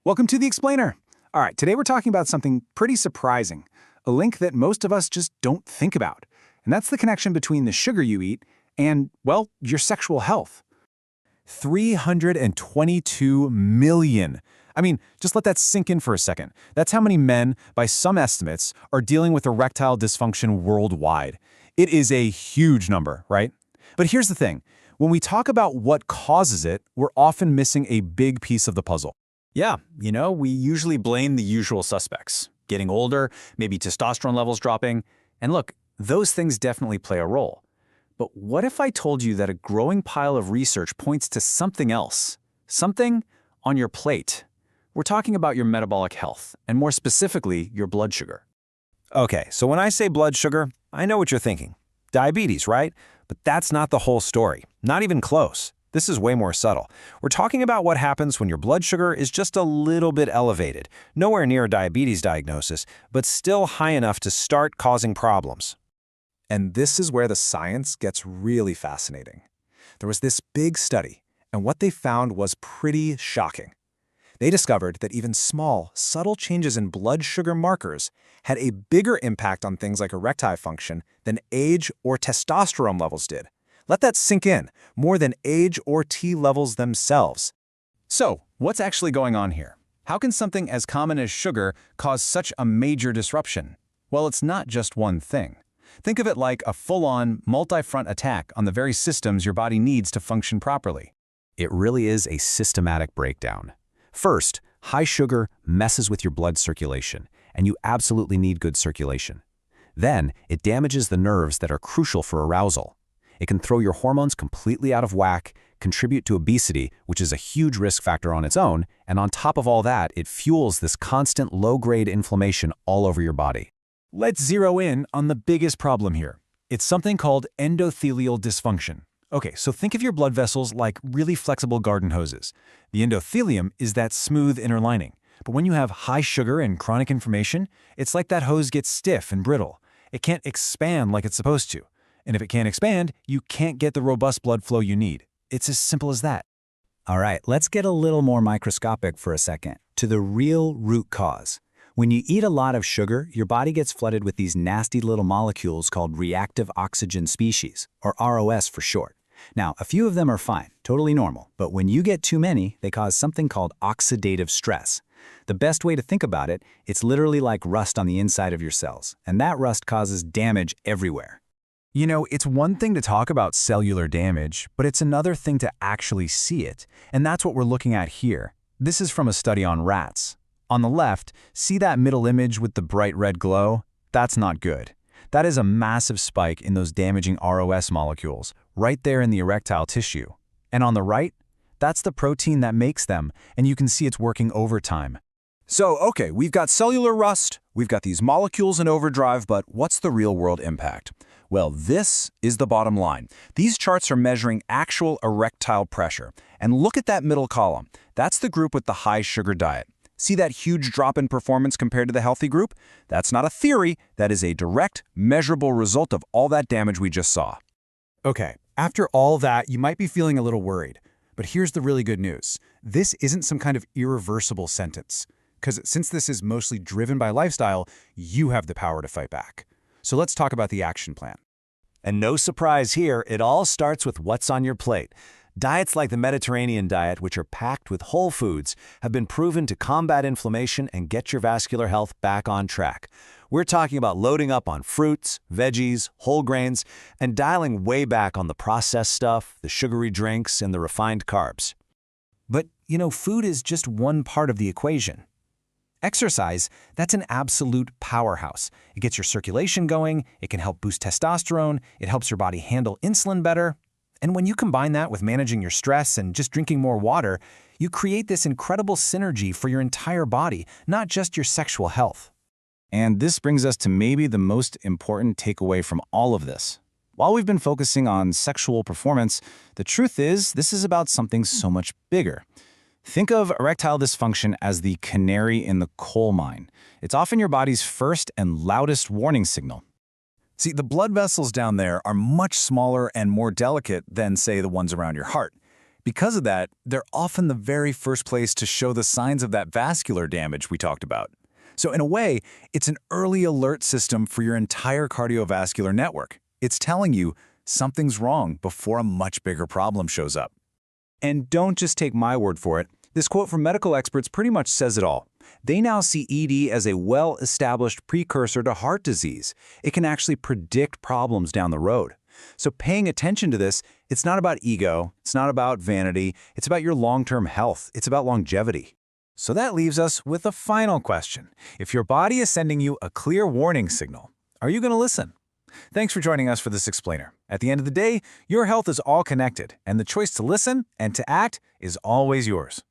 Welcome to The Explainer. All right, today we're talking about something pretty surprising, a link that most of us just don't think about. And that's the connection between the sugar you eat and, well, your sexual health. 322 million. I mean, just let that sink in for a second. That's how many men, by some estimates, are dealing with erectile dysfunction worldwide. It is a huge number, right? But here's the thing. When we talk about what causes it, we're often missing a big piece of the puzzle. Yeah, we usually blame the usual suspects. Getting older, maybe testosterone levels dropping. And look, those things definitely play a role. But what if I told you that a growing pile of research points to something else? Something on your plate. We're talking about your metabolic health, and more specifically, your blood sugar. Okay, so when I say blood sugar, I know what you're thinking. Diabetes, right? But that's not the whole story. Not even close. This is way more subtle. We're talking about what happens when your blood sugar is just a little bit elevated, nowhere near a diabetes diagnosis, but still high enough to start causing problems. And this is where the science gets really fascinating. There was this big study, and what they found was pretty shocking. They discovered that even small, subtle changes in blood sugar markers had a bigger impact on things like erectile function than age or testosterone levels did. Let that sink in, more than age or T levels themselves. So, what's actually going on here? How can something as common as sugar cause such a major disruption? Well, it's not just one thing. Think of it like a full-on, multi-front attack on the very systems your body needs to function properly. It really is a systematic breakdown. First, high sugar messes with your blood circulation, and you absolutely need good circulation. Then, it damages the nerves that are crucial for arousal. It can throw your hormones completely out of whack, contribute to obesity, which is a huge risk factor on its own, and on top of all that, it fuels this constant low-grade inflammation all over your body. Let's zero in on the biggest problem here. It's something called endothelial dysfunction. Okay, so think of your blood vessels like really flexible garden hoses. The endothelium is that smooth inner lining. But when you have high sugar and chronic inflammation, it's like that hose gets stiff and brittle. It can't expand like it's supposed to. And if it can't expand, you can't get the robust blood flow you need. It's as simple as that. All right, let's get a little more microscopic for a second, to the real root cause. When you eat a lot of sugar, your body gets flooded with these nasty little molecules called reactive oxygen species, or ROS for short. Now, a few of them are fine, totally normal, but when you get too many, they cause something called oxidative stress. The best way to think about it, it's literally like rust on the inside of your cells, and that rust causes damage everywhere. You know, it's one thing to talk about cellular damage, but it's another thing to actually see it. And that's what we're looking at here. This is from a study on rats. On the left, see that middle image with the bright red glow? That's not good. That is a massive spike in those damaging ROS molecules, right there in the erectile tissue. And on the right, that's the protein that makes them, and you can see it's working overtime. So, okay, we've got cellular rust, we've got these molecules in overdrive, but what's the real-world impact? Well, this is the bottom line. These charts are measuring actual erectile pressure. And look at that middle column. That's the group with the high sugar diet. See that huge drop in performance compared to the healthy group? That's not a theory. That is a direct, measurable result of all that damage we just saw. Okay, after all that, you might be feeling a little worried. But here's the really good news. This isn't some kind of irreversible sentence. Because since this is mostly driven by lifestyle, you have the power to fight back. So let's talk about the action plan. And no surprise here, it all starts with what's on your plate. Diets like the Mediterranean diet, which are packed with whole foods, have been proven to combat inflammation and get your vascular health back on track. We're talking about loading up on fruits, veggies, whole grains, and dialing way back on the processed stuff, the sugary drinks, and the refined carbs. But, food is just one part of the equation. Exercise, that's an absolute powerhouse. It gets your circulation going, it can help boost testosterone, it helps your body handle insulin better. And when you combine that with managing your stress and just drinking more water, you create this incredible synergy for your entire body, not just your sexual health. And this brings us to maybe the most important takeaway from all of this. While we've been focusing on sexual performance, the truth is this is about something so much bigger. Think of erectile dysfunction as the canary in the coal mine. It's often your body's first and loudest warning signal. See, the blood vessels down there are much smaller and more delicate than, say, the ones around your heart. Because of that, they're often the very first place to show the signs of that vascular damage we talked about. So in a way, it's an early alert system for your entire cardiovascular network. It's telling you something's wrong before a much bigger problem shows up. And don't just take my word for it. This quote from medical experts pretty much says it all. They now see ED as a well-established precursor to heart disease. It can actually predict problems down the road. So paying attention to this, it's not about ego, it's not about vanity, it's about your long-term health, it's about longevity. So that leaves us with a final question. If your body is sending you a clear warning signal, are you going to listen? Thanks for joining us for this explainer. At the end of the day, your health is all connected, and the choice to listen and to act is always yours.